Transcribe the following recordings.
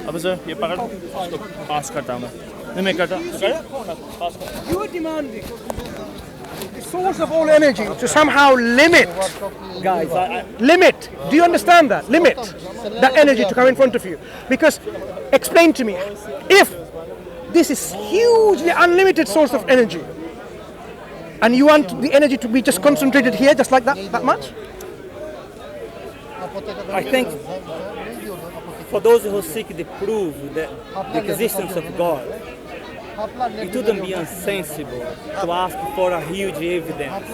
अब सर ये पकड़ इसको पास करता हूँ मैं नहीं करता पास कर You are demanding the source of all energy to somehow limit. guys Limit. Do you understand that? Limit that energy to come in front of you. Because, explain to me, if this is hugely unlimited source of energy, and you want the energy to be just concentrated here, just like that much? I think for those who seek to prove the existence of God, it wouldn't be insensible to ask for a huge evidence.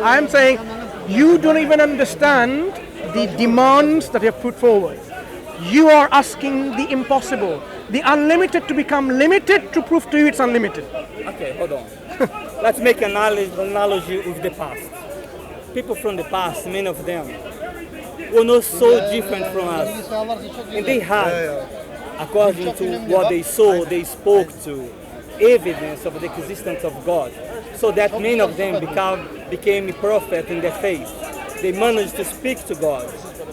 I am saying you don't even understand the demands that you have put forward. You are asking the impossible, the unlimited to become limited to prove to you it's unlimited. Okay, hold on. Let's make an analogy with the past. People from the past, many of them, were not so different from us. And they had, according to what they saw, they spoke to, evidence of the existence of God. So that many of them became a prophet in their faith. They managed to speak to God,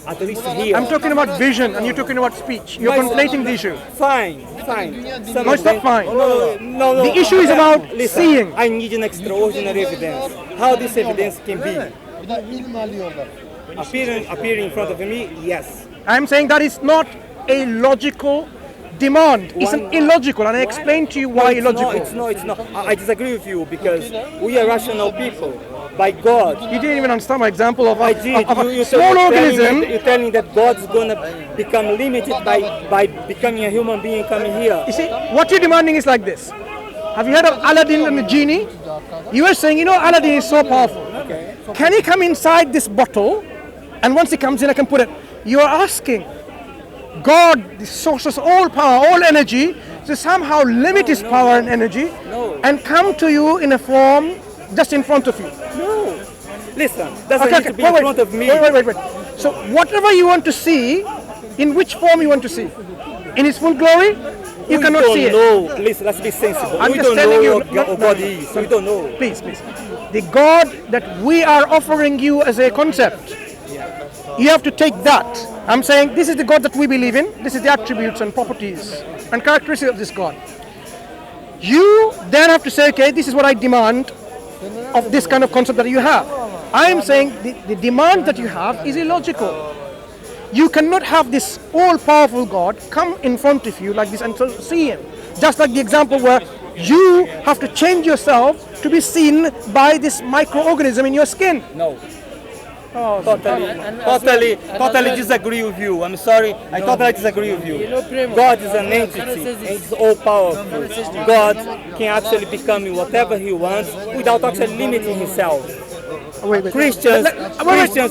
at least here. I'm talking about vision and you're talking about speech. You're conflating the issue. Fine. No, it's not fine. No. The issue is about seeing. I need an extraordinary evidence. How this evidence can be? Appear in front of me? Yes. I'm saying that is not a logical demand. It's an illogical, and I explained to you why illogical. It's not. I disagree with you because we are rational people. By God. You didn't even understand my example of I did. a small organism. You're telling me that God's going to become limited by becoming a human being coming here. You see, what you're demanding is like this. Have you heard of Aladdin and the Genie? You are saying, Aladdin is so powerful. Okay. Can he come inside this bottle? And once he comes in, I can put it. You are asking God, the source of all power, all energy, to somehow limit his power and energy and come to you in a form just in front of you. No. Listen, doesn't need to be in front of me. Wait. So whatever you want to see, in which form you want to see? In his full glory? You cannot see it. No, listen, let's be sensible. I'm We just don't know telling you, what God is. We don't know. Please. The God that we are offering you as a concept, you have to take that. I'm saying this is the God that we believe in. This is the attributes and properties and characteristics of this God. You then have to say, okay, this is what I demand of this kind of concept that you have. I am saying the demand that you have is illogical. You cannot have this all-powerful God come in front of you like this and see him. Just like the example where you have to change yourself to be seen by this microorganism in your skin. No. Totally disagree with you. I'm sorry. I totally disagree with you. God is an entity and it's all powerful. God can actually become whatever he wants without actually limiting himself. Wait. Christians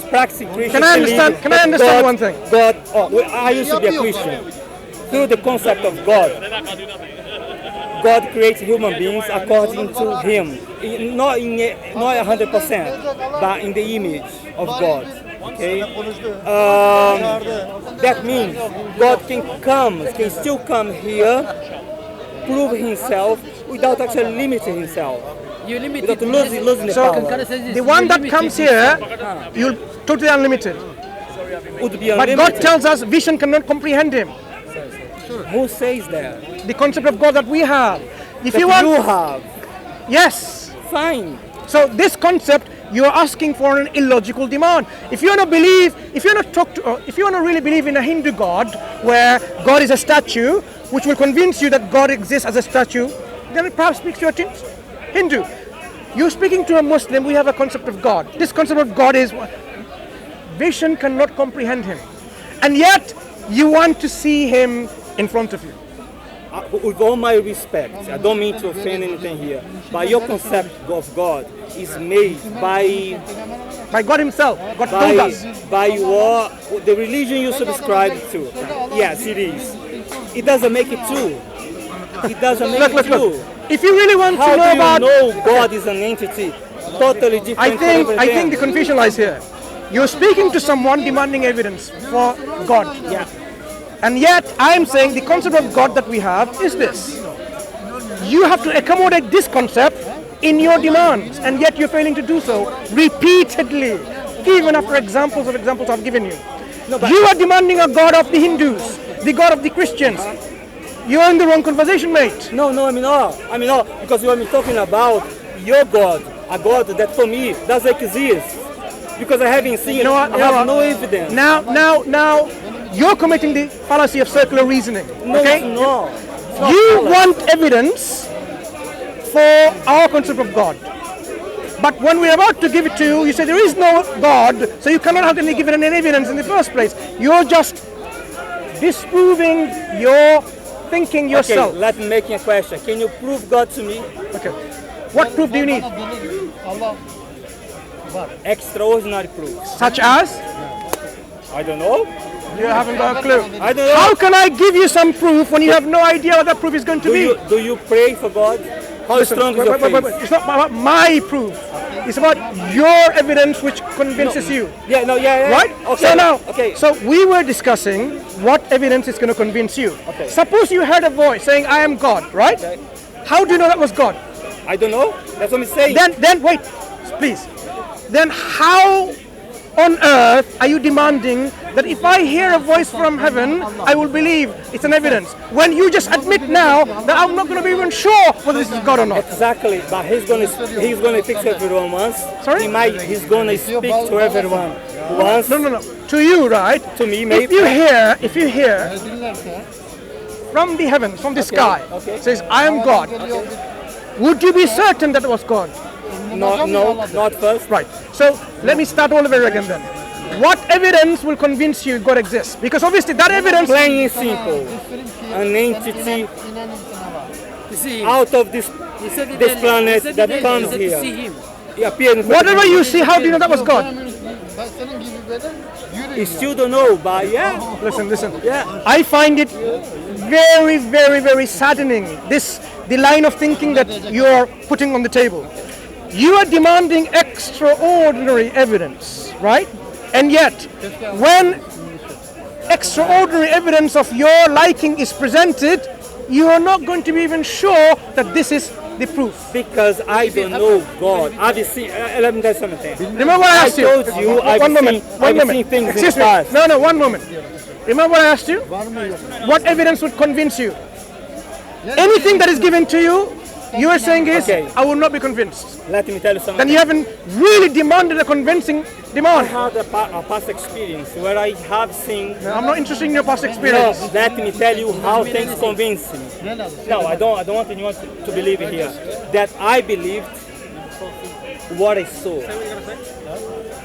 practicing Christian. Can I understand one thing? I used to be a Christian. Through the concept of God creates human beings according to him. Not 100%, but in the image of God. Okay? That means God can still come here, prove himself without actually limiting himself. You limit Without losing the So power. the one that comes here, you're totally unlimited. Would be But unlimited. God tells us vision cannot comprehend him. Who says that? The concept of God that we have. If That you want, you have. yes. Fine. So this concept, you are asking for an illogical demand. If you want to believe, if you want to really believe in a Hindu God, where God is a statue, which will convince you that God exists as a statue, then it perhaps speaks to your Hindu. You're speaking to a Muslim, we have a concept of God. This concept of God is, vision cannot comprehend him. And yet, you want to see him in front of you. With all my respect, I don't mean to offend anything here, but your concept of God is made by God himself. God told us. By the religion you subscribe to. Yes, it is. It doesn't make it true. It doesn't make it true. Look. If you really want How to know do you about, know God is an entity totally different I from everything? think the confusion lies here. You're speaking to someone demanding evidence for God. Yeah. And yet, I am saying the concept of God that we have is this. You have to accommodate this concept in your demands, and yet you're failing to do so repeatedly, even after examples I've given you. You are demanding a God of the Hindus. the God of the Christians. You're in the wrong conversation, mate. No, I'm not. Because you are talking about your God, a God that for me doesn't exist. Because I haven't seen it, I have no evidence. Now, you're committing the fallacy of circular reasoning. No, okay? it's not. You want evidence for our concept of God. But when we're about to give it to you, you say there is no God, so you cannot have any given any evidence in the first place. You're just disproving your thinking yourself. Okay, let me make a question. Can you prove God to me? Okay. What proof do you need? Extraordinary proof. Such as? I don't know. You haven't got a clue. I don't know. How can I give you some proof when you have no idea what that proof is going to be? Do you pray for God? How strong is your faith? It's not about my proof. It's about your evidence which convinces you. Yeah. Right? Okay. So we were discussing what evidence is going to convince you. Okay. Suppose you heard a voice saying, I am God, right? Okay. How do you know that was God? I don't know. That's what I'm saying. Then wait, please. Then how on earth are you demanding that if I hear a voice from heaven, I will believe it's an evidence? When you just admit now that I'm not going to be even sure whether this is God or not. Exactly, but he's going to fix everyone once. Sorry? He's going to speak to everyone once. No. To you, right? To me, maybe. If you hear from the heavens, from the sky, says, I am God, would you be certain that it was God? No, not first. Right. So let me start all over again then. What evidence will convince you God exists? Because obviously that evidence... Plain and simple. An entity out of this planet that comes here. He appeared. Whatever you see, how do you know that was God? You still don't know, but yeah. Listen. Yeah. I find it very, very, very saddening, the line of thinking that you're putting on the table. You are demanding extraordinary evidence, right? And yet, when extraordinary evidence of your liking is presented, you are not going to be even sure that this is the proof. Because I don't know God. Obviously, let me tell you something. Remember what I asked you? I told you I've seen things in the past. No, 1 moment. Remember what I asked you? What evidence would convince you? Anything that is given to you, you are saying is, I will not be convinced. Let me tell you something. Then you haven't really demanded a convincing demand. I had a past experience where I have seen... No, I'm not interested in your past experience. No, let me tell you how things convince me. No, I don't want anyone to believe it here. That I believed what I saw.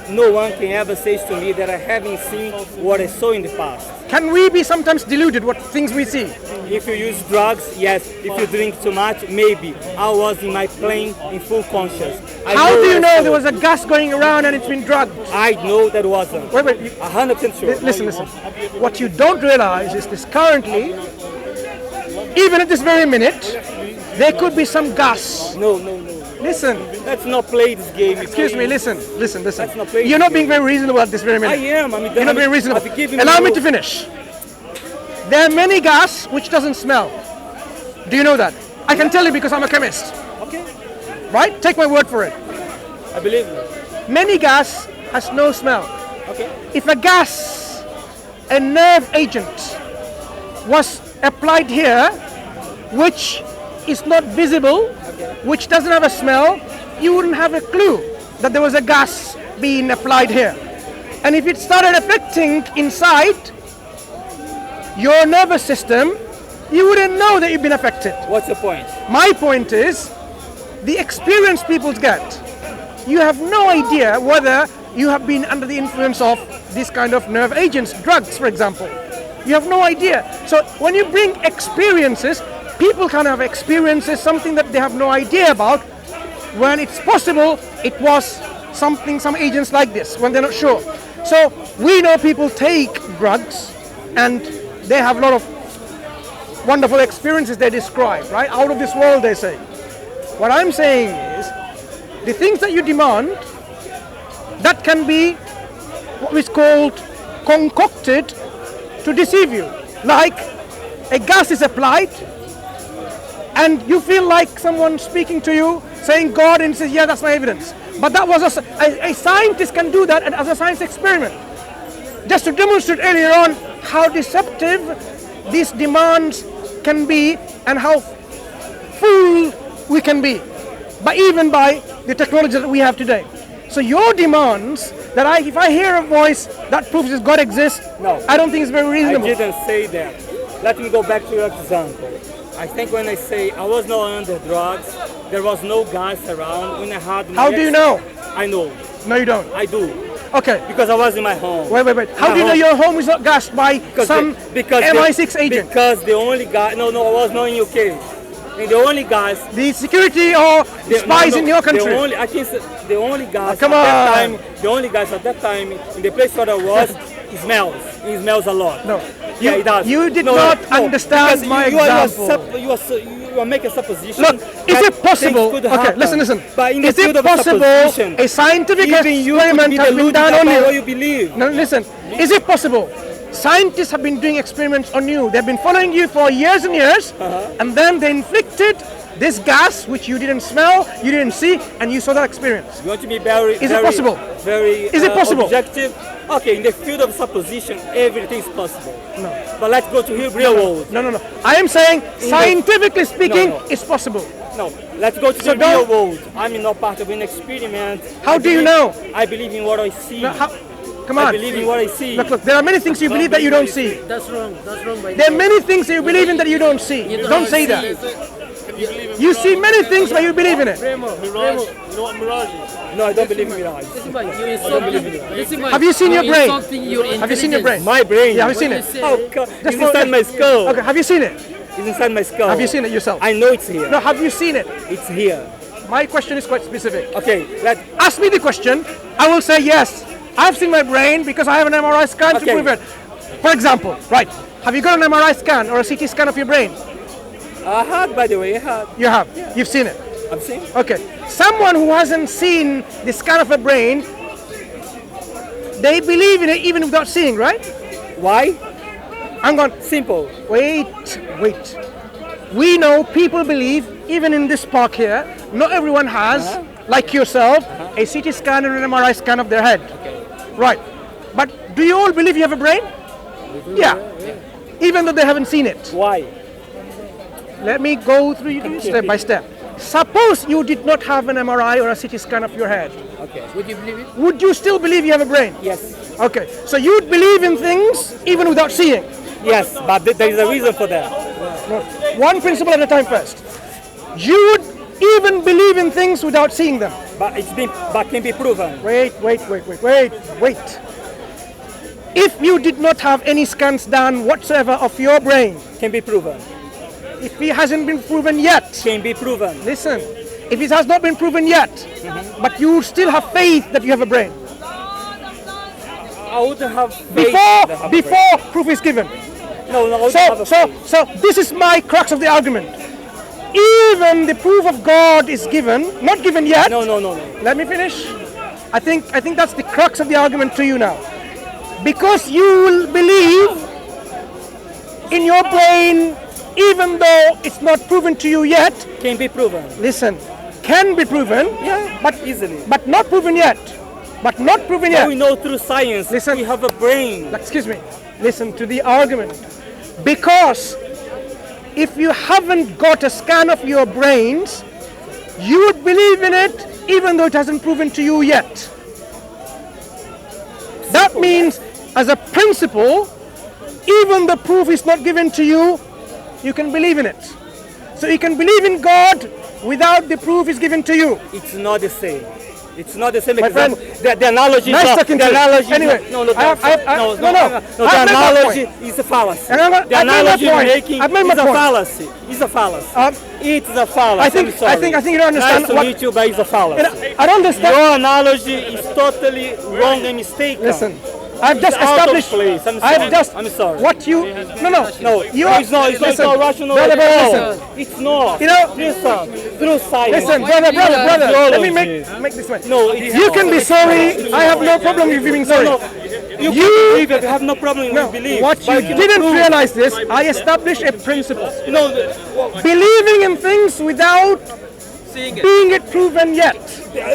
No one can ever say to me that I haven't seen what I saw in the past. Can we be sometimes deluded what things we see? If you use drugs, yes. If you drink too much, maybe. I was in my plane in full conscious. How do you know there was a gas going around and it's been drugged? I know that wasn't. Wait. 100% sure. Listen. What you don't realize is this currently, even at this very minute, there could be some gas. No. Listen. Let's not play this game. Excuse me, listen. Let's not play You're not being very reasonable at this very minute. I am. You're not being reasonable. Allow me to finish. There are many gas which doesn't smell. Do you know that? I can tell you because I'm a chemist. Okay. Right? Take my word for it. I believe you. Many gas has no smell. Okay. If a gas, a nerve agent, was applied here, which is not visible, which doesn't have a smell, you wouldn't have a clue that there was a gas being applied here. And if it started affecting inside your nervous system, you wouldn't know that you've been affected. What's the point? My point is, the experience people get, you have no idea whether you have been under the influence of this kind of nerve agents, drugs, for example. You have no idea. So when you bring experiences, people can have experiences, something that they have no idea about, when it's possible it was some agents like this, when they're not sure. So we know people take drugs and they have a lot of wonderful experiences they describe, right? Out of this world, they say. What I'm saying is, the things that you demand, that can be what is called concocted to deceive you. Like a gas is applied and you feel like someone speaking to you saying God, and says, yeah, that's my evidence. But that was a scientist can do that as a science experiment. Just to demonstrate earlier on how deceptive these demands can be and how full we can be, but even by the technology that we have today. So your demands that if I hear a voice that proves that God exists, No. I don't think it's very reasonable. I didn't say that. Let me go back to your example. I think when I say I was not under drugs, there was no guys around. When I had my How do you know? I know. No, you don't. I do. Okay. Because I was in my home. Wait. How do you know your home is not gassed by some MI6 agent? Because the only guy, no, I was not in UK. And the only guys, The security or spies in your country? I think the only guys come at that on. time, the only guys at that time in the place where I was, it smells. It smells a lot. No. Yeah, it does. You did not understand because my example. You are making a supposition. Look, is that it possible? things could Okay, happen. listen. But in the Is field it of possible supposition, a scientific even you could experiment be has been deluded done on about what you? you believe. No, listen. Is it possible? Scientists have been doing experiments on you. They've been following you for years and years, and then they inflicted this gas which you didn't smell, you didn't see, and you saw that experience. You want to be very, Is it possible? Very Is it possible? objective. Okay, in the field of supposition, everything is possible. No. But let's go to the real world. No. I am saying, scientifically speaking, No. it's possible. No, let's go to So the real don't- world. I'm not part of an experiment. How do you know? I believe in what I see. No, come I on. believe in what I see. Look, there are many things you believe that you don't see. That's wrong. That's wrong. By There are many things that you believe in that you don't see. Don't say that. You see many things, but you believe in it. Mirage. You know what mirage is? No, I don't believe in mirage. Have you seen your brain? Have Have you seen your brain? My brain. Yeah, have you seen it? Oh, God. It's inside my skull. Okay, have you seen it? It's inside my skull. Have you seen it yourself? I know it's here. No, have you seen it? It's here. My question is quite specific. Okay, Ask me the question, I will say yes. I've seen my brain because I have an MRI scan to Okay. prove it. For example, right, have you got an MRI scan or a CT scan of your brain? I had, by the way, I had. You have. You've seen it. I've seen. Okay. Someone who hasn't seen the scan of a brain, they believe in it even without seeing, right? Why? I'm going, Simple. wait. We know people believe, even in this park here, not everyone has, like yourself, a CT scan or an MRI scan of their head. Right. But do you all believe you have a brain? Yeah. Even though they haven't seen it. Why? Let me go through you step by step. Suppose you did not have an MRI or a CT scan of your head. Okay. Would you believe it? Would you still believe you have a brain? Yes. Okay. So you'd believe in things even without seeing. Yes, but there is a reason for that. No. One principle at a time first. You would even believe in things without seeing them. But can be proven. Wait. If you did not have any scans done whatsoever of your brain, Can be proven. if it hasn't been proven yet, Can be proven. listen, if it has not been proven yet, but you still have faith that you have a brain, I wouldn't have faith that I have a brain. before proof is given. No, I wouldn't have a faith. So this is my crux of the argument. Even the proof of God is given, not given yet. No. Let me finish. I think that's the crux of the argument to you now. Because you will believe in your brain, even though it's not proven to you yet. Can be proven. Listen, can be proven, Yeah, but easily. but not proven yet. But not proven But we yet. know through science Listen. we have a brain. Excuse me. Listen to the argument. Because if you haven't got a scan of your brains, you would believe in it even though it hasn't proven to you yet. That means, as a principle, even the proof is not given to you, you can believe in it. So you can believe in God without the proof is given to you. It's not the same. It's not the same My example. friend, The analogy nice is not, talking the to you. analogy Anyway, is not, no, I have- the I've made my analogy is a fallacy. And I've made The my analogy you're point. making I've made my is a point. fallacy. It's a fallacy. It's a fallacy. I think- I'm sorry. I think you don't understand Nice to what- meet you, but it's a fallacy. I don't understand. Your analogy is totally wrong and mistaken. Listen, I've just It's out of established. place. I'm I've sorry. just. I'm sorry. What you? No. You are. It's not Listen, rational brother, at brother, all. listen. It's not. You know- Listen, through science. Listen, brother. Let me Theology. make this way. No, it's You not. can be sorry. I have no problem with you being sorry. No, you You- believe it. You have no problem No, with belief. what but you cannot didn't prove. realize this. I established a principle. You know, Believing in things without being it proven yet.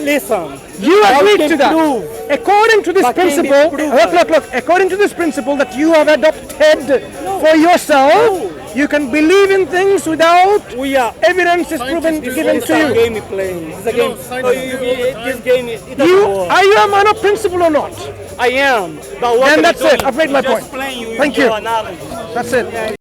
Listen. You agreed can to that. prove. According to this But can be principle, proven. look. According to this principle that you have adopted for yourself, you can believe in things without We are. evidence is proven given It's to a you. game you're playing. It's a game. So this game, it doesn't You work. are you a man of principle or not? I am. But what Then I'm that's it. doing I've made my is just point. playing you with Thank your you. analogy. That's it.